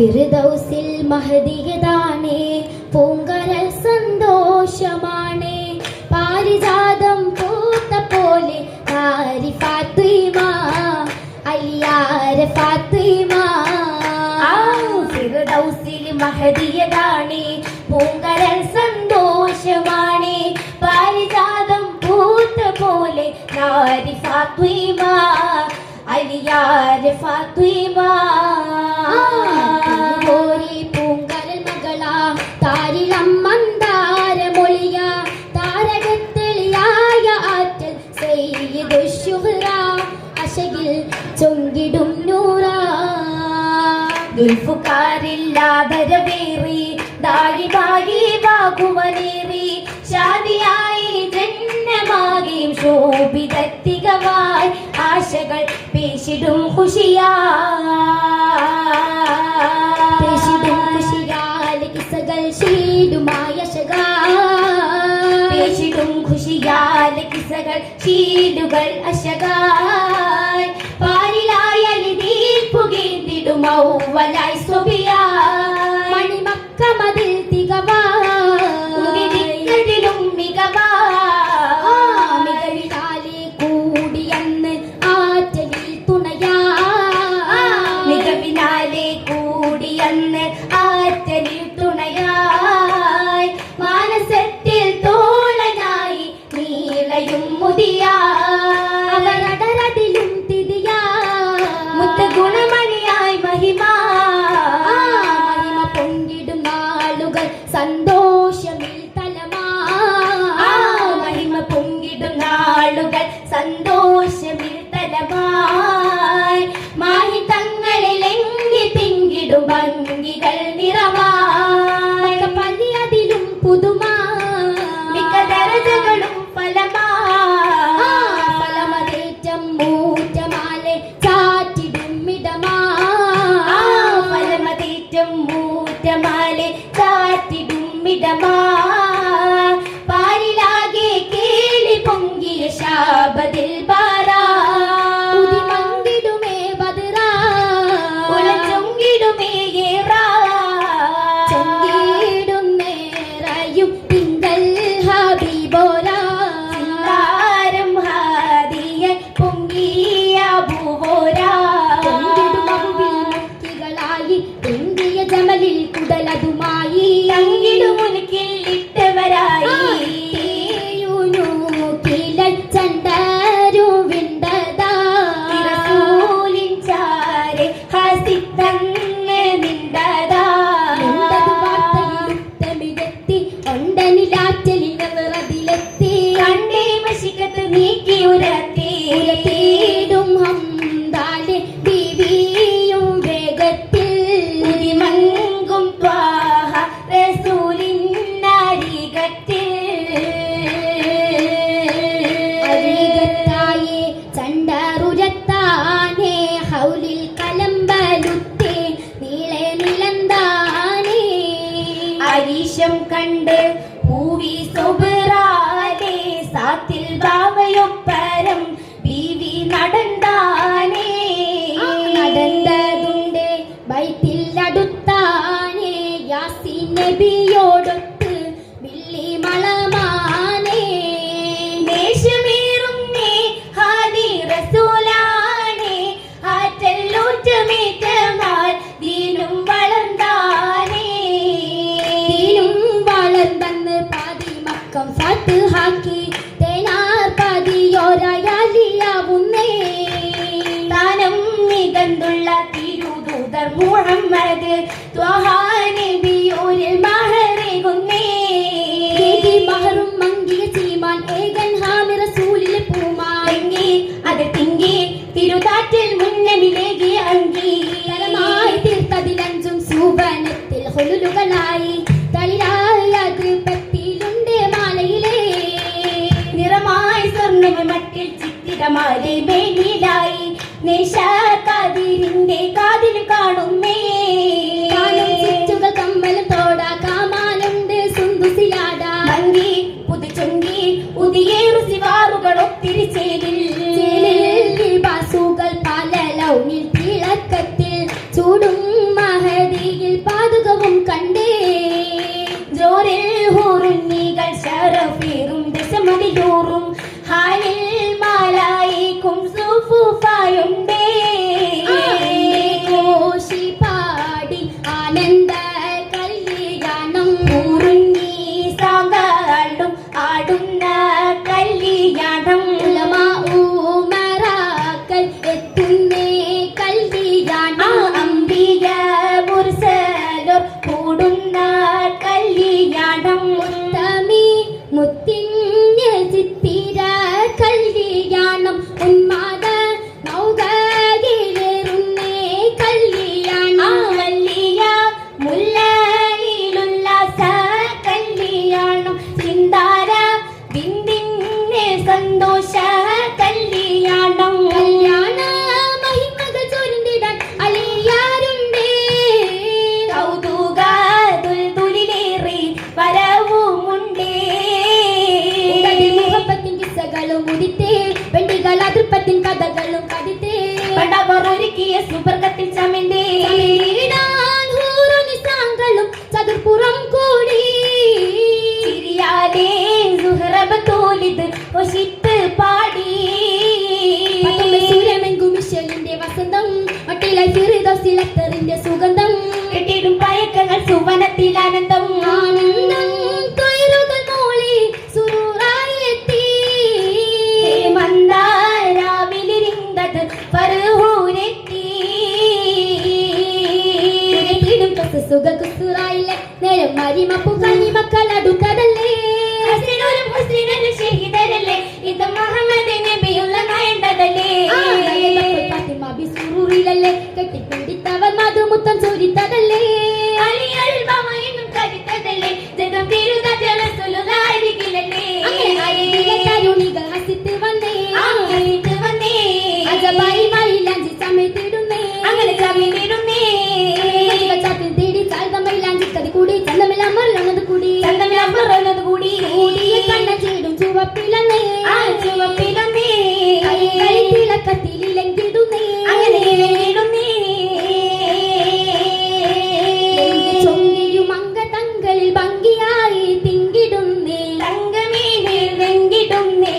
ഫിർദൗസിൽ മഹദിയതാണേ പൂങ്കരൽ സന്തോഷമാണേ പാരിജാതം പൂത്ത പോലെ ആരി ഫാത്തിമ അലിയാര ഫാത്തിമ ഫിർദൗസിൽ മഹദിയതാണേ പൂങ്കരൽ സന്തോഷമാണേ പാരിജാതം പൂത്ത പോലെ ആരി ഫാത്തിമ അലിയാര ഫാത്തിമ പൂങ്കരൽ മകളാ താരിളം മന്ദാരമൊളിയ താരകത്തെളിയായ ആറ്റൽ സയ്യിദു ശുഹ്റ അശകിൽ ചൊങ്കിടും നൂറ ദുൽഫുകാരില്ലാതരവേറി ദാരിഭാഗി ബാകുവനേറി ഷാദിയായി ജന്മമാകെയും ശോഭിതത്തികവായി ആശകൾ പേശിടും ഖുഷിയാൽ കിസകൾ ഷീടുമായ പേശിടും ഖുഷിയാൽ കിസകൾ ഷീടുകൾ അശകായ് പാരിലായി പുകേന്തിടും ഔവലായി സ്വബിയായി മണിമക്ക മതിൽ തികവാതിലും മികവിലാലെ കൂടിയന്ന് ആറ്റലിൽ തുണയാ മികവിനാലെ കൂടിയന്ന് ആറ്റലിൽ തുണയായി മാനസത്തിൽ തോളനായി നീളയും മുതിയാ അവരടരതിലും തിരിയാ ഗുണമണിയായി മഹിമ പൊങ്കിടും നാളുകൾ സന്തോഷമിൽ തലമാ മഹിമ പൊങ്കിടും നാളുകൾ സന്തോഷമിൽ തലമായി മാഹി തങ്ങളിലെങ്കി തിങ്കിടും ഭംഗികൾ നിറമായി പലിയതിലും പുതുമാ മിക്ക ദരജകളും ഫലമതേറ്റം മൂറ്റമാലെ ചാറ്റിടും ഇടമാ ഫലമതേറ്റം മൂറ്റമാലെ ചാറ്റിടും ഇടമാ പാരിലാകെ കേളി പൊങ്കിയ ശാബദിൽ ബാരാ മങ്കിടുമേ ബദറാ ഉളച്ചൊങ്കിടുമേ ഏറാ ചൊങ്കിടും നേരയും തിങ്കൾ ഹബീബോരാ താരം ഹാദിയ പൊങ്കിയ ഭൂവോരാ മുക്കികളായി തെങ്കിയ ജമലിൽ കുടലതുമായി തങ്കിടുമുനുക്കിൽ ഇട്ടവരായി ചണ്ടരുവിണ്ടതാ റസൂലിൻ ചാരെ ഹസിത്തങ്ങ് നിണ്ടതാ വാർത്തയിലുത്തമിതെത്തി ഒണ്ടനിലാറ്റലിന് നിറതിലെത്തി കണ്ടേ മഷിക്കത്ത് നീക്കി ഉരത്തി ഉലത്തിയിടും ഹംദാലെ ബീവിയും വേഗത്തിൽ മങ്കും ത്വാഹ റസൂലിൻ അരികത്തിൽ അരികത്തായേ ചണ്ടറുരത്താനേ ഹൗലിൽ കലമ്പലുത്തേ നീളെ നിലന്താനേ അരീശം കണ്ട് പൂവി സൊബറാലേ സാത്തിൽ ബാവയൊപ്പരം ബീവി നടന്താനേ നടന്നതുണ്ട് ബൈത്തിൽ അടുത്താനേ യാസീൻ നബിയോടൊത്ത് ബില്ലി മളമാനേ ദേശമേറുന്നേ ഹാദി റസൂലാനേ ആറ്റല്ലൂറ്റമേറ്റമാൽ ദീനും വളർന്നാനേ ദീനും വളർന്നെന്ന് പാതി മക്കം ഫത്ഹാക്കി തേനാർ പതിയോരയാലിയാവുന്നേ താനം നികന്തുള്ള തിരുദൂതർ മുഹമ്മദ് ത്വഹാ നബിയോരിൽ മഹറേകുന്നേ മഹറും മങ്കിയ ചീമാൻ ഏകൻ ഹാമി റസൂലിലെ പൂമാൻ തിങ്ങി അത് തിങ്ങി തിരുതാറ്റിൽ മുന്നമിലേകിയ അങ്കി തലമായി തീർത്തതിലഞ്ചും സൂപനത്തിൽ ഹുലുലുകളായി തളിരായ കൃപത്തിലുണ്ട് മാലയിലേ നിറമായി സ്വർണ്ണമ മട്ടിൽ ചിത്തിരമാരി മേനിലായി നിശാകാതിരിന്റെ കാതിൽ കാണുന്നേ ചുറ്റുകൾ കമ്മലും തോടാ കാമാലുണ്ട് സുന്ദുസിലാടാ ഭംഗി പുതുചൊങ്കി ഉദിയേറു സിവാറുകൾ ഒത്തിരി ചേലിൽ ബാസുകൾ പല ലൗനിൽ തിളക്കത്തിൽ ചൂടും മഹദി കുടുംബത്തിൻ കഥകളും കടിത്തേ പടവർ ഒരുക്കിയ സുബർക്കത്തിൽ ചമന്റെ ും ചതുർപ്പുറം കൂടി ചിരിയാതെ സുഹറബ തോലിത് ഒശിത്ത് പാടി സൂര്യമെങ്കും മിഷലിന്റെ വസന്തം മട്ടിലെ ഫിറിദൗസിലത്തറിന്റെ സുഗന്ധം കെട്ടിടും പയക്കങ്ങൾ സുവനത്തിൽ ആനന്ദം ആനന്ദം തൊഴിലുകൾ മൂളി സുറൂറായി എത്തി മന്ദാരാവിലിരിന്തത് ഫർഹൂരെത്തി സുഖ കുസുറായില്ലേ നേരം മരിമപ്പു കനിമക്കൾ അടുത്തതല്ലേ ഹസനൊരു മുസ്ലിനൊരു ഷഹീദരല്ലേ ഇത് മുഹമ്മദ് നബിയുള്ള നയണ്ടതല്ലേ ഫാത്തിമ ബിസുറൂറിലല്ലേ കെട്ടിക്കൊണ്ടിത്തവൻ മധുമുത്തം ചൊരിത്തതല്ലേ അലിയൽ ബമയിനും കരുത്തതല്ലേ ജഗം തിരുതജ റസൂലുള്ളാഹിരികിലല്ലേ അലിയിലെ തരുണികൾ ഹസിത്ത് വന്നേ ഹസിത്ത് വന്നേ അജബായി മൈലാഞ്ചി സമയത്തിടുന്നേ അങ്ങനെ ചമിലിടുന്നേ ചാത്തിൽ തേടി ചാഴ്ന്ന മൈലാഞ്ചി കതി കൂടി ചന്തമെല്ലാം മറന്നത് കൂടി ചന്തമെല്ലാം മറന്നത് കൂടി കൂടിയ കണ്ണ ചേടും ചുവപ്പിലന്നേ ചുവപ്പിലന്നേ തിളക്കത്തിലെങ്കിടുന്നേ അങ്ങനെ ഇടുന്നേ ചൊങ്കിയും അംഗതങ്ങളിൽ ഭംഗിയായി തിങ്കിടുന്നേ തങ്കമീനിൽ വെങ്കിടുന്നേ